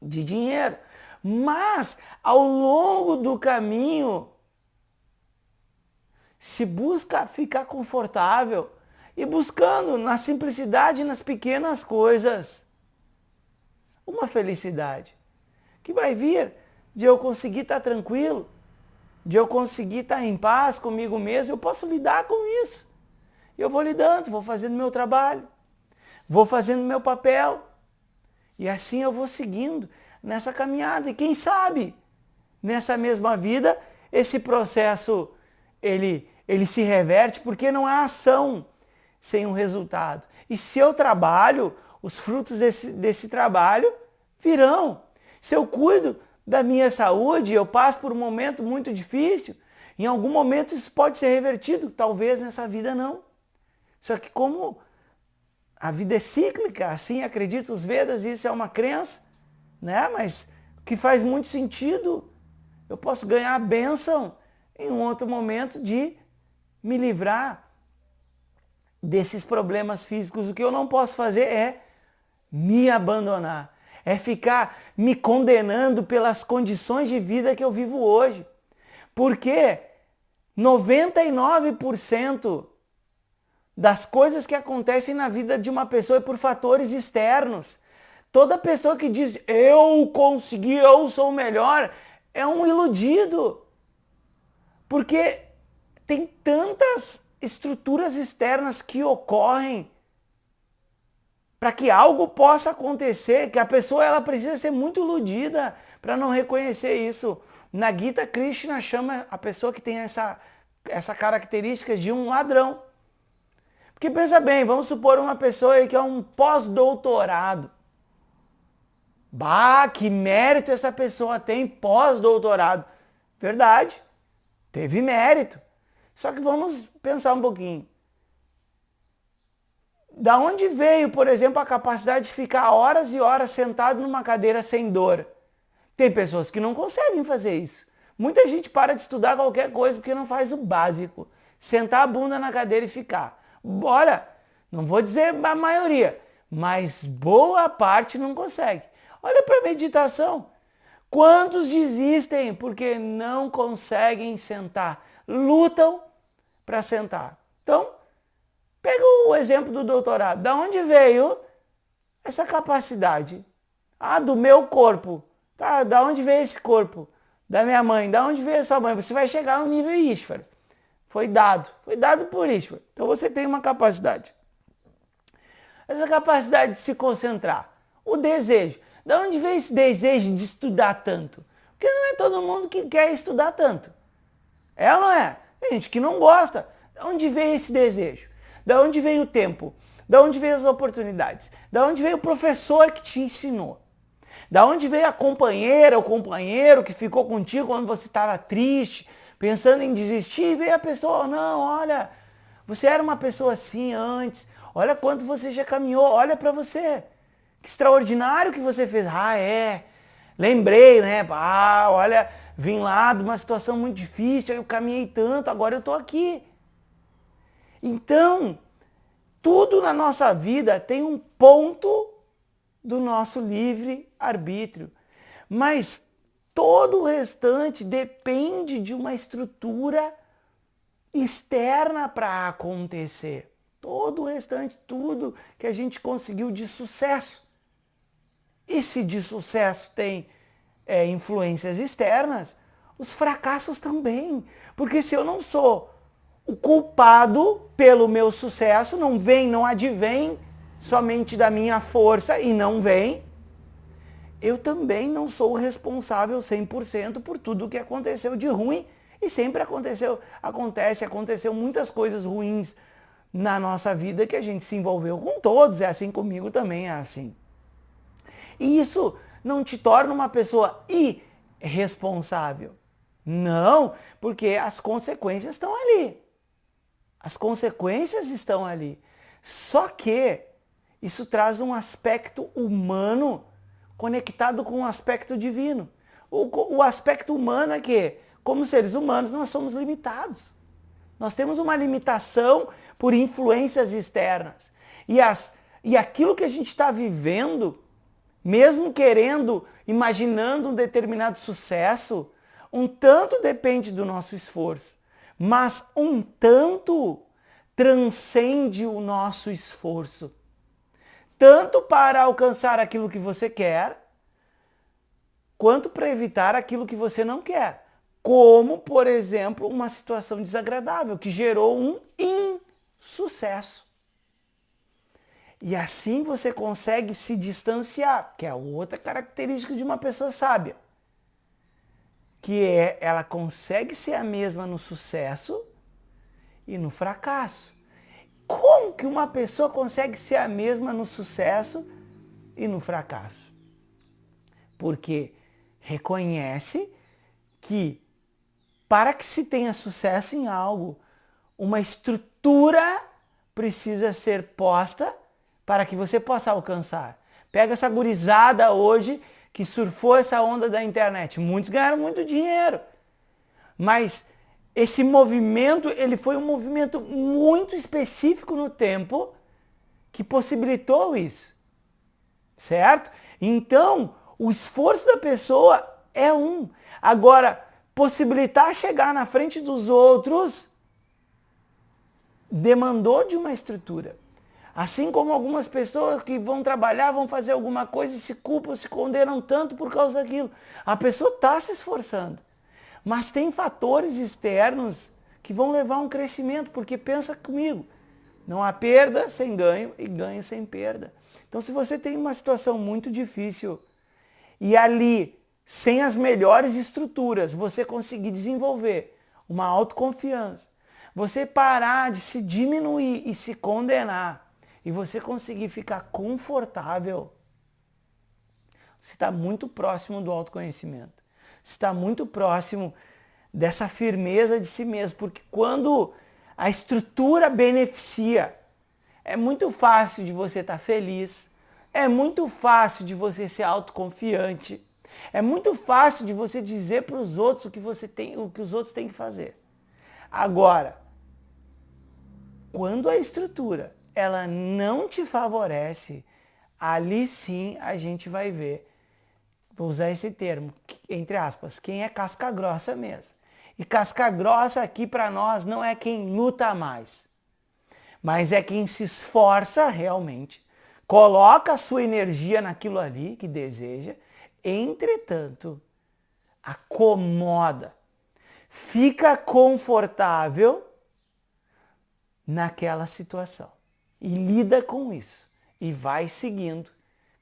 de dinheiro. Mas, ao longo do caminho, se busca ficar confortável e buscando na simplicidade, nas pequenas coisas, uma felicidade que vai vir de eu conseguir estar tranquilo, de eu conseguir estar em paz comigo mesmo. Eu posso lidar com isso. Eu vou lidando, vou fazendo meu trabalho, vou fazendo meu papel e assim eu vou seguindo nessa caminhada. E quem sabe, nessa mesma vida, esse processo ele se reverte, porque não há ação sem um resultado. E se eu trabalho, os frutos desse trabalho virão. Se eu cuido da minha saúde, eu passo por um momento muito difícil, em algum momento isso pode ser revertido, talvez nessa vida não. Só que como a vida é cíclica, assim acredito os Vedas, isso é uma crença, né? Mas que faz muito sentido. Eu posso ganhar a bênção em um outro momento de me livrar desses problemas físicos. O que eu não posso fazer é me abandonar, é ficar me condenando pelas condições de vida que eu vivo hoje. Porque 99% das coisas que acontecem na vida de uma pessoa é por fatores externos. Toda pessoa que diz, eu consegui, eu sou o melhor, é um iludido. Porque tem tantas estruturas externas que ocorrem para que algo possa acontecer, que a pessoa ela precisa ser muito iludida para não reconhecer isso. Na Gita, Krishna chama a pessoa que tem essa característica de um ladrão. Porque pensa bem, vamos supor uma pessoa aí que é um pós-doutorado. Bah, que mérito essa pessoa tem, pós-doutorado. Verdade, teve mérito. Só que vamos pensar um pouquinho. Da onde veio, por exemplo, a capacidade de ficar horas e horas sentado numa cadeira sem dor? Tem pessoas que não conseguem fazer isso. Muita gente para de estudar qualquer coisa porque não faz o básico. Sentar a bunda na cadeira e ficar. Bora! Não vou dizer a maioria, mas boa parte não consegue. Olha para a meditação. Quantos desistem porque não conseguem sentar? Lutam para sentar. Então, pega o exemplo do doutorado. Da onde veio essa capacidade? Ah, do meu corpo. Tá, da onde veio esse corpo? Da minha mãe. Da onde veio a sua mãe? Você vai chegar no nível Ishvara. Foi dado por Ishvara. Então você tem uma capacidade. Essa capacidade de se concentrar. O desejo. Da onde veio esse desejo de estudar tanto? Porque não é todo mundo que quer estudar tanto. É ou não é? Tem gente que não gosta. Da onde veio esse desejo? Da onde veio o tempo? Da onde veio as oportunidades? Da onde veio o professor que te ensinou? Da onde veio a companheira, o companheiro que ficou contigo quando você estava triste, pensando em desistir, e veio a pessoa, não, olha, você era uma pessoa assim antes, olha quanto você já caminhou, olha para você, que extraordinário que você fez. Ah, é, lembrei, né? Ah, olha, vim lá de uma situação muito difícil, eu caminhei tanto, agora eu estou aqui. Então, tudo na nossa vida tem um ponto do nosso livre-arbítrio. Mas todo o restante depende de uma estrutura externa para acontecer. Todo o restante, tudo que a gente conseguiu de sucesso. E se de sucesso tem influências externas, os fracassos também. Porque se eu não sou o culpado pelo meu sucesso, não advém somente da minha força e não vem, eu também não sou o responsável 100% por tudo o que aconteceu de ruim. E sempre aconteceu muitas coisas ruins na nossa vida que a gente se envolveu com todos. É assim comigo também, é assim. E isso não te torna uma pessoa irresponsável. Não, porque as consequências estão ali. As consequências estão ali. Só que isso traz um aspecto humano conectado com um aspecto divino. O aspecto humano é que, como seres humanos, nós somos limitados. Nós temos uma limitação por influências externas. E aquilo que a gente está vivendo, mesmo querendo, imaginando um determinado sucesso, um tanto depende do nosso esforço, mas um tanto transcende o nosso esforço. Tanto para alcançar aquilo que você quer, quanto para evitar aquilo que você não quer. Como, por exemplo, uma situação desagradável que gerou um insucesso. E assim você consegue se distanciar, que é outra característica de uma pessoa sábia. Que é, ela consegue ser a mesma no sucesso e no fracasso. Como que uma pessoa consegue ser a mesma no sucesso e no fracasso? Porque reconhece que para que se tenha sucesso em algo, uma estrutura precisa ser posta para que você possa alcançar. Pega essa gurizada hoje que surfou essa onda da internet. Muitos ganharam muito dinheiro. Mas esse movimento, ele foi um movimento muito específico no tempo que possibilitou isso. Certo? Então, o esforço da pessoa é um. Agora, possibilitar chegar na frente dos outros demandou de uma estrutura. Assim como algumas pessoas que vão trabalhar, vão fazer alguma coisa e se culpam, se condenam tanto por causa daquilo. A pessoa está se esforçando. Mas tem fatores externos que vão levar a um crescimento, porque pensa comigo, não há perda sem ganho e ganho sem perda. Então se você tem uma situação muito difícil e ali, sem as melhores estruturas, você conseguir desenvolver uma autoconfiança, você parar de se diminuir e se condenar, e você conseguir ficar confortável, você está muito próximo do autoconhecimento. Você está muito próximo dessa firmeza de si mesmo, porque quando a estrutura beneficia, é muito fácil de você estar feliz, é muito fácil de você ser autoconfiante, é muito fácil de você dizer para os outros o que os outros têm que fazer. Agora, quando a estrutura ela não te favorece, ali sim a gente vai ver, vou usar esse termo, entre aspas, quem é casca grossa mesmo. E casca grossa aqui para nós não é quem luta mais, mas é quem se esforça realmente, coloca a sua energia naquilo ali que deseja, entretanto, acomoda, fica confortável naquela situação. E lida com isso. E vai seguindo,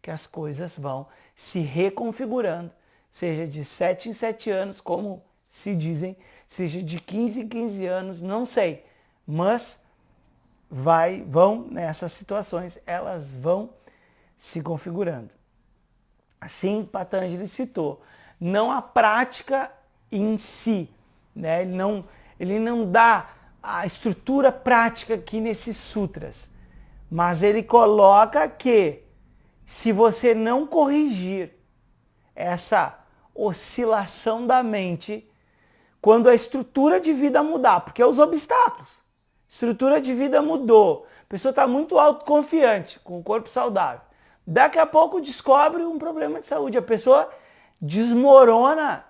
que as coisas vão se reconfigurando. Seja de 7 em 7 anos, como se dizem, seja de 15 em 15 anos, não sei. Mas vão nessas situações, elas vão se configurando. Assim, Patanjali citou, não a prática em si, né? Ele não dá a estrutura prática aqui nesses sutras, mas ele coloca que se você não corrigir essa oscilação da mente, quando a estrutura de vida mudar, porque é os obstáculos, estrutura de vida mudou, a pessoa está muito autoconfiante, com o corpo saudável, daqui a pouco descobre um problema de saúde, a pessoa desmorona,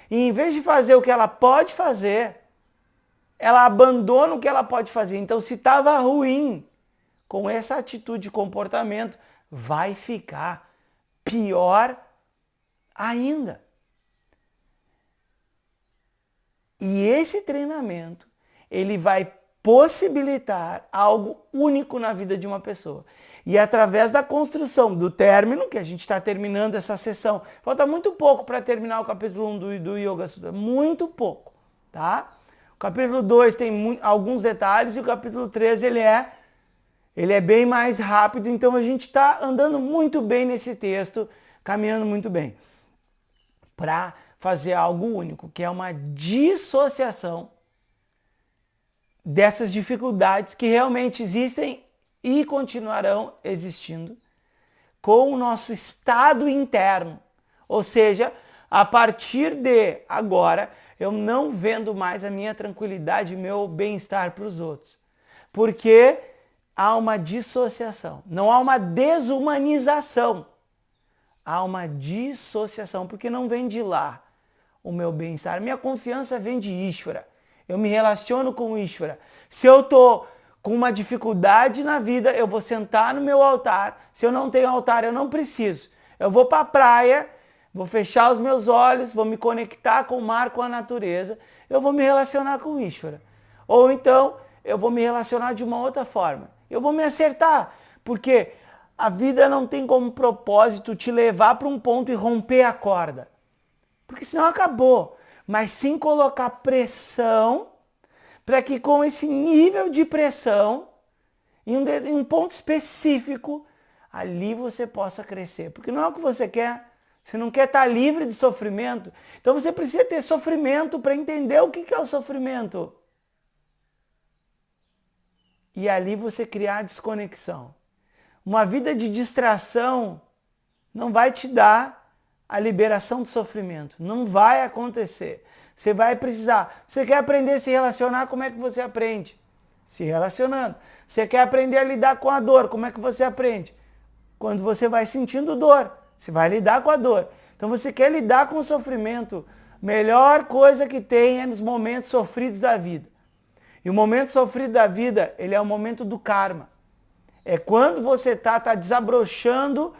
e em vez de fazer o que ela pode fazer, ela abandona o que ela pode fazer. Então, se estava ruim com essa atitude de comportamento, vai ficar pior ainda. E esse treinamento, ele vai possibilitar algo único na vida de uma pessoa. E através da construção do término, que a gente está terminando essa sessão, falta muito pouco para terminar o capítulo 1 do Yoga Sutra, muito pouco, tá? O capítulo 2 tem alguns detalhes e o capítulo 3 ele é bem mais rápido, então a gente está andando muito bem nesse texto, caminhando muito bem. para fazer algo único, que é uma dissociação dessas dificuldades que realmente existem e continuarão existindo com o nosso estado interno. Ou seja, a partir de agora, eu não vendo mais a minha tranquilidade e meu bem-estar para os outros. Porque há uma dissociação. Não há uma desumanização. Há uma dissociação, porque não vem de lá o meu bem-estar. Minha confiança vem de Ishvara. Eu me relaciono com o Ishvara. Se eu estou com uma dificuldade na vida, eu vou sentar no meu altar. Se eu não tenho altar, eu não preciso. Eu vou para a praia, vou fechar os meus olhos, vou me conectar com o mar, com a natureza. Eu vou me relacionar com o Ishvara. Ou então, eu vou me relacionar de uma outra forma. Eu vou me acertar, porque a vida não tem como propósito te levar para um ponto e romper a corda. Porque senão acabou. Mas sim colocar pressão para que com esse nível de pressão, em um ponto específico, ali você possa crescer. Porque não é o que você quer. Você não quer estar livre de sofrimento. Então você precisa ter sofrimento para entender o que é o sofrimento. E ali você criar desconexão. Uma vida de distração não vai te dar a liberação do sofrimento. Não vai acontecer. Você vai precisar. Você quer aprender a se relacionar? Como é que você aprende? Se relacionando. Você quer aprender a lidar com a dor? Como é que você aprende? Quando você vai sentindo dor. Você vai lidar com a dor. Então você quer lidar com o sofrimento. Melhor coisa que tem é nos momentos sofridos da vida. E o momento sofrido da vida, ele é o momento do karma. É quando você tá desabrochando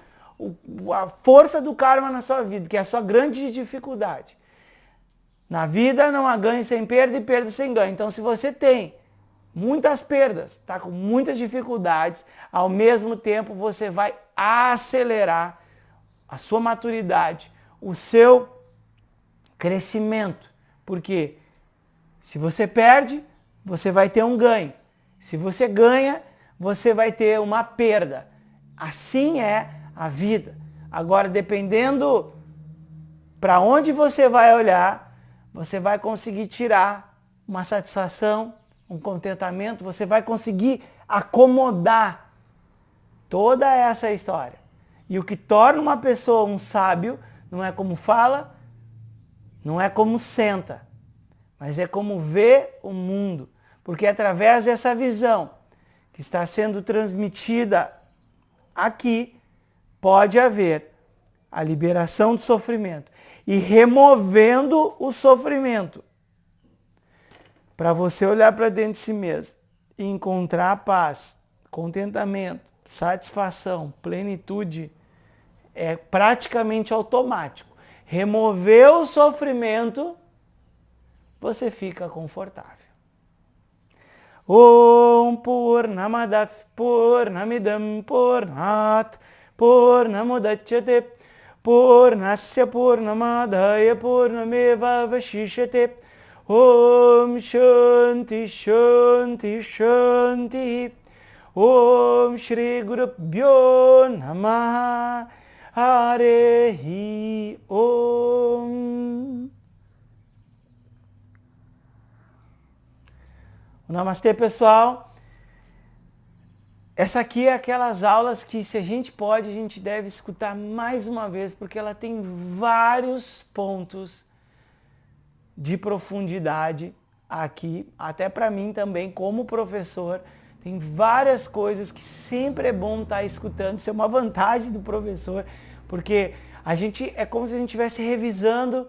a força do karma na sua vida, que é a sua grande dificuldade. Na vida não há ganho sem perda e perda sem ganho. Então se você tem muitas perdas, está com muitas dificuldades, ao mesmo tempo você vai acelerar a sua maturidade, o seu crescimento. Porque se você perde, você vai ter um ganho. Se você ganha, você vai ter uma perda. Assim é a vida. Agora, dependendo para onde você vai olhar, você vai conseguir tirar uma satisfação, um contentamento, você vai conseguir acomodar toda essa história. E o que torna uma pessoa um sábio não é como fala, não é como senta, mas é como vê o mundo. Porque através dessa visão que está sendo transmitida aqui, pode haver a liberação do sofrimento. E removendo o sofrimento, para você olhar para dentro de si mesmo e encontrar paz, contentamento, satisfação, plenitude, é praticamente automático. Remover o sofrimento, você fica confortável. Om Purnamadav Purnamidam Purnat Purnamudachyate Purnasya Purnamadaya Purnameva Vashishyate Om Shanti Shanti Shanti Om Shri Gurubhyo Namaha Harehi Om. Namastê, pessoal. Essa aqui é aquelas aulas que, se a gente pode, a gente deve escutar mais uma vez, porque ela tem vários pontos de profundidade aqui, até para mim também, como professor, tem várias coisas que sempre é bom estar escutando. Isso é uma vantagem do professor, porque a gente é como se a gente estivesse revisando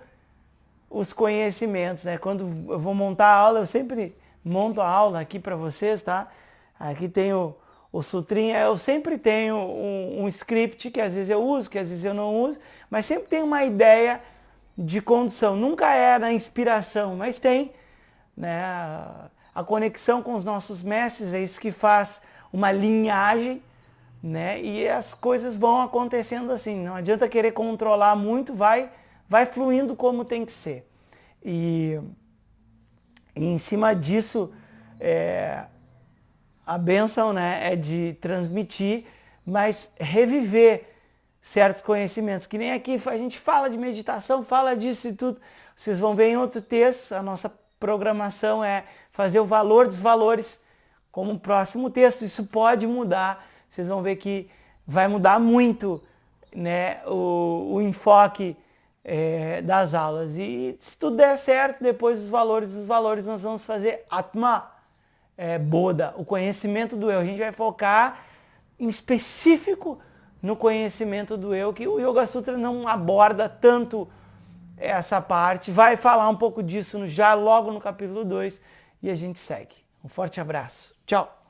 os conhecimentos, né? Quando eu vou montar a aula, eu sempre monto a aula aqui para vocês, tá? Aqui tem o sutrinha, eu sempre tenho um script que às vezes eu uso, que às vezes eu não uso, mas sempre tem uma ideia de condução. Nunca é na inspiração, mas tem, né, a conexão com os nossos mestres, é isso que faz uma linhagem, né? E as coisas vão acontecendo assim. Não adianta querer controlar muito, vai fluindo como tem que ser. E em cima disso, a bênção, né, é de transmitir, mas reviver certos conhecimentos, que nem aqui a gente fala de meditação, fala disso e tudo. Vocês vão ver em outro texto, a nossa programação é fazer o valor dos valores como próximo texto. Isso pode mudar, vocês vão ver que vai mudar muito, né, o enfoque das aulas. E se tudo der certo, depois dos valores nós vamos fazer Atma, Bodha, o conhecimento do eu. A gente vai focar em específico no conhecimento do eu, que o Yoga Sutra não aborda tanto essa parte. Vai falar um pouco disso já logo no capítulo 2 e a gente segue. Um forte abraço. Tchau!